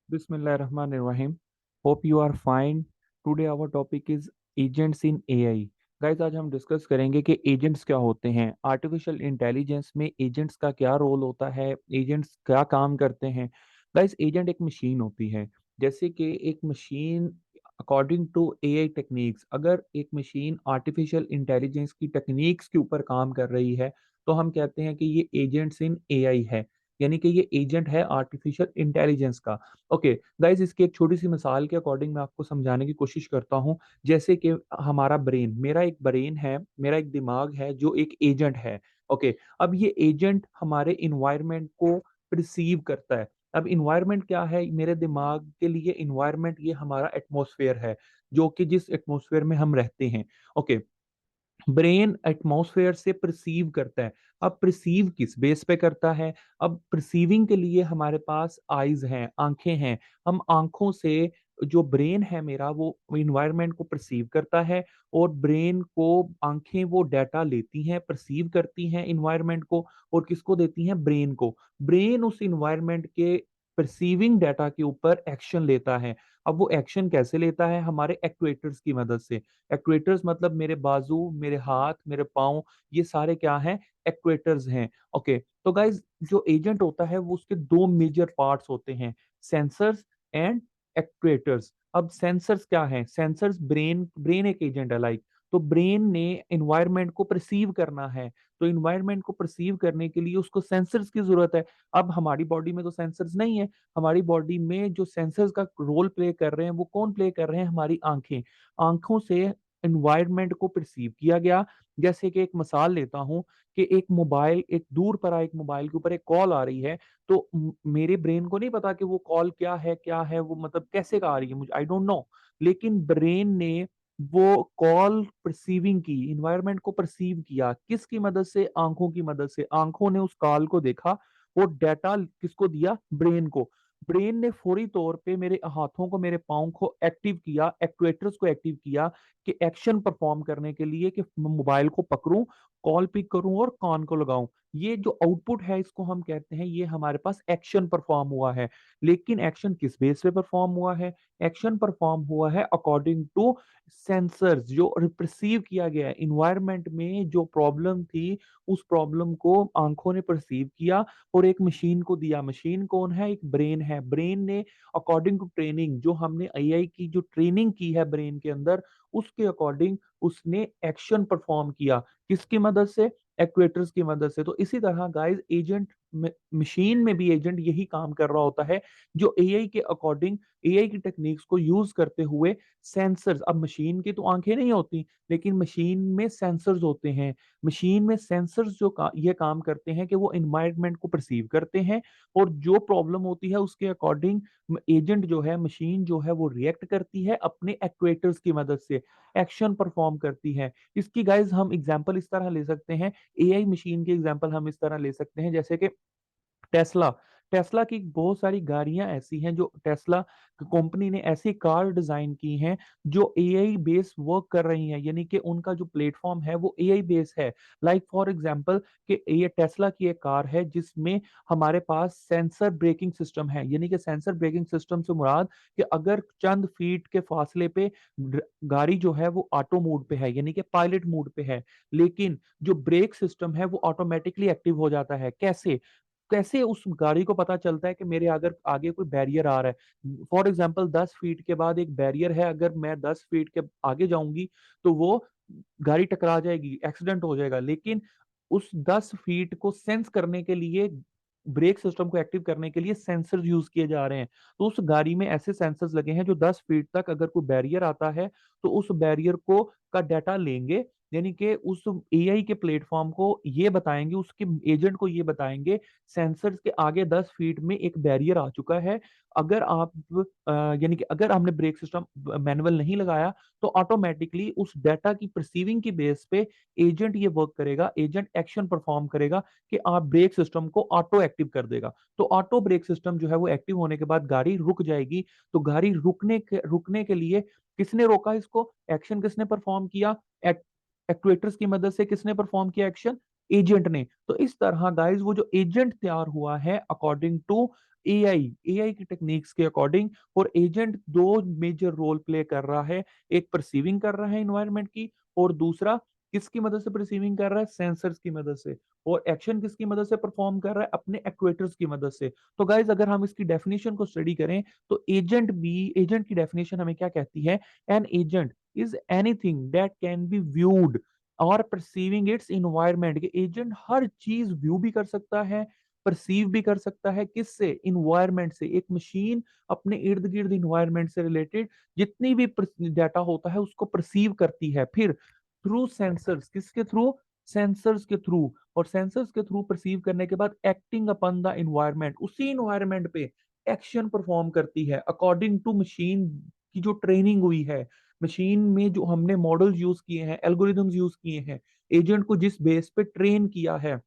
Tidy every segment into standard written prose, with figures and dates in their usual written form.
Bismillahirrahmanirrahim. Hope you are fine. Today our topic is agents in AI. Guys आज हम discuss करेंगे कि agents क्या होते हैं, आर्टिफिशियल इंटेलिजेंस में एजेंट्स का क्या रोल होता है, एजेंट्स क्या काम करते हैं। गाइस एजेंट एक मशीन होती है, जैसे कि एक machine according to AI techniques, अगर एक मशीन आर्टिफिशियल इंटेलिजेंस की टेक्निक्स के ऊपर काम कर रही है तो हम कहते हैं कि ये एजेंट्स इन एआई है, यानी कि ये एजेंट है आर्टिफिशियल इंटेलिजेंस का। ओके गाइज, इसकी एक छोटी सी मिसाल के अकॉर्डिंग मैं आपको समझाने की कोशिश करता हूँ। जैसे कि हमारा ब्रेन, मेरा एक ब्रेन है, मेरा एक दिमाग है जो एक एजेंट है। ओके, अब ये एजेंट हमारे इन्वायरमेंट को रिसीव करता है। अब इन्वायरमेंट क्या है मेरे दिमाग के लिए? इन्वायरमेंट ये हमारा एटमॉस्फेयर है, जो कि जिस एटमॉस्फेयर में हम रहते हैं। ओके, ब्रेन एटमॉस्फेयर से परसीव करता है। अब परसीव किस बेस पे करता है? अब परसीविंग के लिए हमारे पास आईज हैं, आंखें हैं। हम आंखों से, जो ब्रेन है मेरा, वो इन्वायरमेंट को परसीव करता है, और ब्रेन को आंखें वो डाटा लेती हैं, परसीव करती हैं इन्वायरमेंट को, और किसको देती हैं? ब्रेन को। ब्रेन उस इन्वायरमेंट के परसीविंग डाटा के ऊपर एक्शन लेता है। अब वो एक्शन कैसे लेता है? हमारे एक्चुएटर्स की मदद से। एक्चुएटर्स मतलब मेरे बाजू, मेरे हाथ, मेरे पाँव, ये सारे क्या हैं? एक्चुएटर्स हैं। ओके, तो गाइस जो एजेंट होता है वो उसके दो मेजर पार्ट्स होते हैं, सेंसर्स एंड एक्चुएटर्स। अब सेंसर्स क्या है? सेंसर्स, ब्रेन, ब्रेन एक एजेंट है लाइक। तो ब्रेन ने एनवायरनमेंट को परसीव करना है, तो एनवायरनमेंट को परसीव करने के लिए उसको सेंसर्स की जरूरत है। अब हमारी बॉडी में तो सेंसर्स नहीं है। हमारी बॉडी में जो सेंसर्स का रोल प्ले कर रहे हैं वो कौन प्ले कर रहे हैं? हमारी आंखें। आंखों से एनवायरनमेंट को परसीव किया गया। जैसे कि एक मिसाल लेता हूं कि एक मोबाइल, एक दूर पर एक मोबाइल के ऊपर एक कॉल आ रही है, तो मेरे ब्रेन को नहीं पता कि वो कॉल क्या है, वो मतलब कैसे का आ रही है, मुझे आई डोंट नो। लेकिन ब्रेन ने वो कॉल परसीविंग की, इन्वायरमेंट को परसीव किया, किसकी मदद से? आंखों की मदद से। आंखों ने उस कॉल को देखा, वो डाटा किसको दिया? ब्रेन को। ब्रेन ने फौरी तौर पे मेरे हाथों को, मेरे पाँव को एक्टिव किया, एक्चुएटर्स को एक्टिव किया कि एक्शन परफॉर्म करने के लिए, कि मैं मोबाइल को पकड़ूं, कॉल पिक करूं और कान को लगाऊं। ये जो आउटपुट है इसको हम कहते हैं, ये हमारे पास एक्शन परफॉर्म हुआ है। लेकिन एक्शन किस बेस पे परफॉर्म हुआ है? एक्शन परफॉर्म हुआ है अकॉर्डिंग टू सेंसर्स, जो रिप्रेसिव किया गया है इन्वायरमेंट में। जो प्रॉब्लम थी, उस प्रॉब्लम को आंखों ने परसीव किया और एक मशीन को दिया। मशीन कौन है? एक ब्रेन है। ब्रेन ने अकॉर्डिंग टू ट्रेनिंग, जो हमने एआई की जो ट्रेनिंग की है ब्रेन के अंदर, उसके अकॉर्डिंग उसने एक्शन परफॉर्म किया। किसकी मदद से? एक्चुएटर्स की मदद से। तो इसी तरह गाइस एजेंट, मशीन में भी एजेंट यही काम कर रहा होता है, जो एआई के अकॉर्डिंग, एआई की टेक्निक्स को यूज करते हुए सेंसर्स, अब मशीन की तो आंखें नहीं होती, लेकिन मशीन में सेंसर्स होते हैं। मशीन में सेंसर्स जो ये काम करते हैं कि वो एनवायरनमेंट को परसीव करते हैं, और जो प्रॉब्लम होती है उसके अकॉर्डिंग एजेंट जो है, मशीन जो है, वो रिएक्ट करती है अपने एक्चुएटर्स की मदद से, एक्शन परफॉर्म करती है। इसकी गाइज हम एग्जांपल इस तरह ले सकते हैं, एआई मशीन की एग्जांपल हम इस तरह ले सकते हैं, जैसे कि टेस्ला। टेस्ला की बहुत सारी गाड़ियां ऐसी हैं, जो टेस्ला कंपनी ने ऐसी कार डिजाइन की हैं जो एआई बेस वर्क कर रही हैं, यानी कि उनका जो प्लेटफॉर्म है वो एआई बेस है। लाइक फॉर एग्जांपल कि ये टेस्ला की एक कार है जिसमें हमारे पास सेंसर ब्रेकिंग सिस्टम है, यानी कि सेंसर ब्रेकिंग सिस्टम से मुराद कि अगर चंद फीट के फासले पे गाड़ी जो है वो ऑटो मोड पे है, यानी कि पायलट मोड पे है, लेकिन जो ब्रेक सिस्टम है वो ऑटोमेटिकली एक्टिव हो जाता है। कैसे? कैसे उस गाड़ी को पता चलता है कि मेरे अगर आगे कोई बैरियर आ रहा है? फॉर एग्जाम्पल 10 फीट के बाद एक बैरियर है, अगर मैं 10 फीट के आगे जाऊंगी तो वो गाड़ी टकरा जाएगी, एक्सीडेंट हो जाएगा। लेकिन उस 10 फीट को सेंस करने के लिए, ब्रेक सिस्टम को एक्टिव करने के लिए सेंसर यूज किए जा रहे हैं। तो उस गाड़ी में ऐसे सेंसर्स लगे हैं जो 10 फीट तक अगर कोई बैरियर आता है तो उस बैरियर को का डाटा लेंगे, यानी कि उस एआई के प्लेटफॉर्म को ये बताएंगे, उसके एजेंट को ये बताएंगे, सेंसर्स के आगे 10 फीट में एक बैरियर आ चुका है। अगर आप यानी कि अगर हमने ब्रेक सिस्टम मैनुअल नहीं लगाया तो ऑटोमेटिकली उस डाटा की परसीविंग की बेस पे एजेंट ये वर्क करेगा, एजेंट एक्शन परफॉर्म करेगा कि आप ब्रेक सिस्टम को ऑटो एक्टिव कर देगा। तो ऑटो ब्रेक सिस्टम जो है वो एक्टिव होने के बाद गाड़ी रुक जाएगी। तो गाड़ी रुकने के लिए किसने रोका इसको? एक्शन किसने परफॉर्म किया? एक्चुएटर्स की मदद से। किसने परफॉर्म किया एक्शन? एजेंट ने। तो इस तरह गाइस वो जो एजेंट तैयार हुआ है अकॉर्डिंग टू एआई की टेक्निक्स के अकॉर्डिंग, और एजेंट दो मेजर रोल प्ले कर रहा है। एक परसीविंग कर रहा है इन्वायरमेंट की, और दूसरा किसकी मदद से परसीविंग कर रहा है, सेंसर्स की मदद से। और एक्शन किसकी मदद से परफॉर्म कर रहा है, अपने एक्ट्यूएटर्स की मदद से। तो गाइज अगर हम इसकी डेफिनेशन को स्टडी करें तो एजेंट की डेफिनेशन हमें क्या कहती है, an agent is anything that can be viewed और परसीविंग इट्स इन्वायरमेंट। एजेंट हर चीज व्यू भी कर सकता है, परसीव भी कर सकता है, किससे, इन्वायरमेंट से। एक मशीन अपने इर्द गिर्द इन्वायरमेंट से रिलेटेड जितनी भी डाटा होता है उसको परसीव करती है, फिर थ्रू सेंसर्स, किसके थ्रू, सेंसर्स के थ्रू। और सेंसर्स के थ्रू परसीव करने के बाद एक्टिंग अपॉन द इन्वायरमेंट, उसी इन्वायरमेंट पे एक्शन परफॉर्म करती है अकॉर्डिंग टू मशीन की जो ट्रेनिंग हुई है। मशीन में जो हमने मॉडल्स यूज किए हैं, एल्गोरिदम्स यूज किए हैं, एजेंट को जिस बेस पे ट्रेन किया है,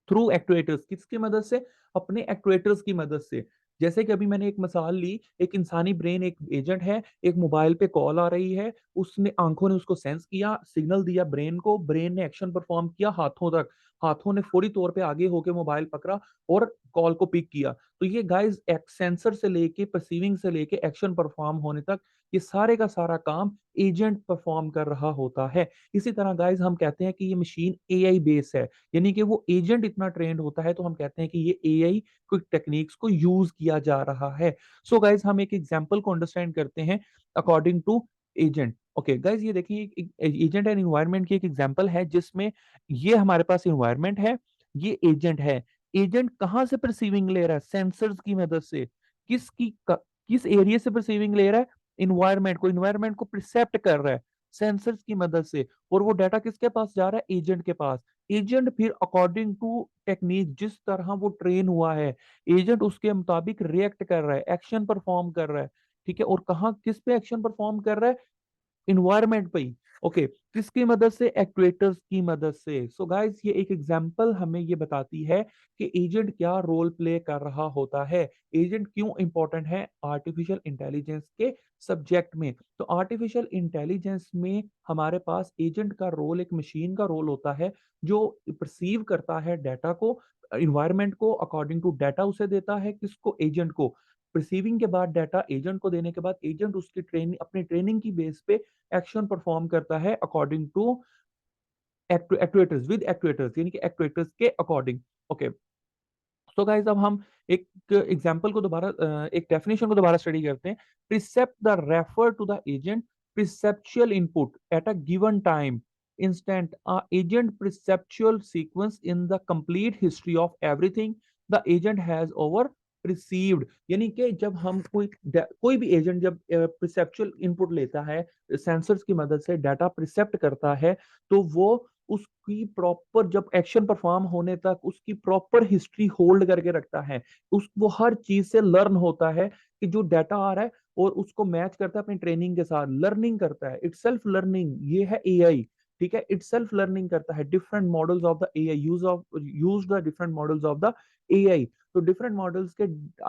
थ्रू एक्ट्यूएटर्स, किसकी मदद से, अपने एक्ट्यूएटर्स की मदद से। जैसे कि अभी मैंने एक मिसाल ली, एक इंसानी ब्रेन एक एजेंट है, एक मोबाइल पे कॉल आ रही है, उसने आंखों ने उसको सेंस किया, सिग्नल दिया ब्रेन को, ब्रेन ने एक्शन परफॉर्म किया हाथों तक, हाथों ने फौरी तौर पे आगे होके मोबाइल पकड़ा और कॉल को पिक किया। तो ये गाइस सेंसर से लेके परसीविंग से लेके एक्शन परफॉर्म होने तक ये सारे का सारा काम एजेंट परफॉर्म कर रहा होता है। इसी तरह गाइस हम कहते हैं कि ये मशीन एआई बेस है, यानी कि वो एजेंट इतना ट्रेंड होता है तो हम कहते हैं कि ये एआई क्विक टेक्निक्स को यूज किया जा रहा है। सो गाइज हम एक एग्जांपल को अंडरस्टैंड करते हैं according to agent. Okay guys ये देखिए एजेंट एंड इन्वायरमेंट की एक एग्जांपल है जिसमें ये हमारे पास इन्वायरमेंट है, ये एजेंट है। एजेंट कहां से परसीविंग ले रहा है, सेंसर्स की मदद से। किस एरिया से परसीविंग ले रहा है, इन्वायरमेंट को प्रिसेप्ट कर रहा है सेंसर्स की मदद से। और वो डाटा किसके पास जा रहा है, एजेंट के पास। एजेंट फिर अकॉर्डिंग टू टेक्निक जिस तरह वो ट्रेन हुआ है, एजेंट उसके मुताबिक रिएक्ट कर रहा है, एक्शन परफॉर्म कर रहा है। ठीक है, और कहाँ किस पे एक्शन परफॉर्म कर रहा है, इन्वायरमेंट पे ही। ओके, किसकी मदद से, एक्ट्यूएटर्स की मदद से। सो गाइस ये एक एग्जांपल हमें ये बताती है कि एजेंट क्या रोल प्ले कर रहा होता है, एजेंट क्यों इंपॉर्टेंट है आर्टिफिशियल इंटेलिजेंस के सब्जेक्ट में। तो आर्टिफिशियल इंटेलिजेंस में हमारे पास एजेंट का रोल एक मशीन का रोल होता है जो परसीव करता है डाटा को, इन्वायरमेंट को, अकॉर्डिंग टू डाटा उसे देता है, किसको, एजेंट को। रिसीविंग के बाद डाटा एजेंट को देने के बाद एजेंट उसकी ट्रेनिंग, अपनी ट्रेनिंग की बेस पे एक्शन परफॉर्म करता है according to actuators, with actuators यानी कि एक्ट्यूएटर्स के अकॉर्डिंग। ओके, सो गाइस अब हम एक एग्जांपल को दोबारा एक डेफिनेशन को दोबारा स्टडी करते हैं। Percept the refer to the agent perceptual input at a given time instant a agent perceptual sequence in the complete history of everything the agent has over perceived। यानी कि जब हम कोई भी एजेंट जब परसेप्चुअल इनपुट लेता है, sensors की मदद से डाटा प्रिसेप्ट करता है, तो वो उसकी प्रॉपर जब एक्शन परफॉर्म होने तक उसकी प्रॉपर हिस्ट्री होल्ड करके रखता है। उस वो हर चीज से लर्न होता है कि जो डाटा आ रहा है और उसको मैच करता है अपनी ट्रेनिंग के साथ, लर्निंग करता है, इट्स सेल्फ लर्निंग, ये है एआई। ठीक है, इट्स सेल्फ लर्निंग करता है, different models of the AI, use the different models of the AI. तो डिफरेंट मॉडल्स के,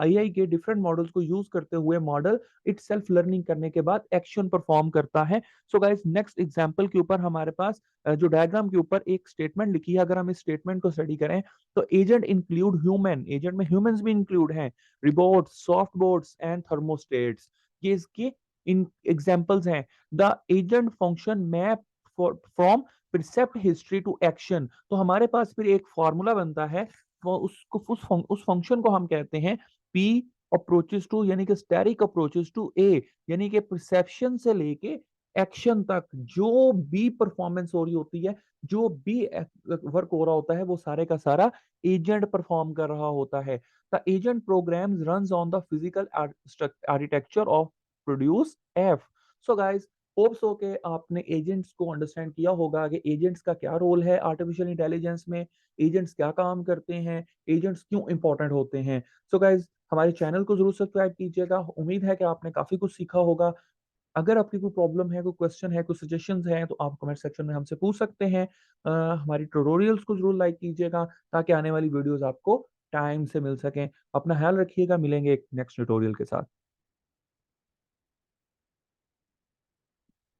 एआई के डिफरेंट मॉडल्स को यूज करते हुए मॉडल इट सेल्फ लर्निंग करने के बाद एक्शन परफॉर्म करता है। सो गाइस नेक्स्ट एग्जांपल के ऊपर हमारे पास जो डायग्राम के ऊपर एक स्टेटमेंट लिखी है, अगर हम इस स्टेटमेंट को स्टडी करें तो एजेंट इंक्लूड ह्यूमन, एजेंट में ह्यूमंस भी इंक्लूड हैं, रिबोट्स, सॉफ्टबोट्स एंड थर्मोस्टेट्स, ये इसके इन एग्जांपल्स हैं। The agent function map from percept history to action. तो हमारे पास फिर एक फॉर्मूला बनता है, वो उसको उस फंक्शन को हम कहते हैं पी अप्रोचेस टू, यानी कि स्टैटिक अप्रोचेस टू ए, यानी कि परसेप्शन से लेके एक्शन तक जो भी परफॉर्मेंस हो रही होती है, जो भी वर्क हो रहा होता है, वो सारे का सारा एजेंट परफॉर्म कर रहा होता है। The agent programs runs on the physical architecture of produce f. So guys hope so के आपने एजेंट्स को अंडरस्टैंड किया होगा कि एजेंट्स का क्या रोल है आर्टिफिशियल इंटेलिजेंस में, एजेंट्स क्या काम करते हैं, एजेंट्स क्यों इंपॉर्टेंट होते हैं। सो गाइस हमारे चैनल को जरूर सब्सक्राइब कीजिएगा, उम्मीद है कि आपने काफी कुछ सीखा होगा। अगर आपकी कोई प्रॉब्लम है, कोई क्वेश्चन है, कोई सजेशंस हैं तो आप कमेंट सेक्शन में हमसे पूछ सकते हैं। हमारी ट्यूटोरियल्स को जरूर लाइक कीजिएगा ताकि आने वाली वीडियोस आपको टाइम से मिल सकें। अपना ख्याल रखिएगा, मिलेंगे एक नेक्स्ट ट्यूटोरियल के साथ।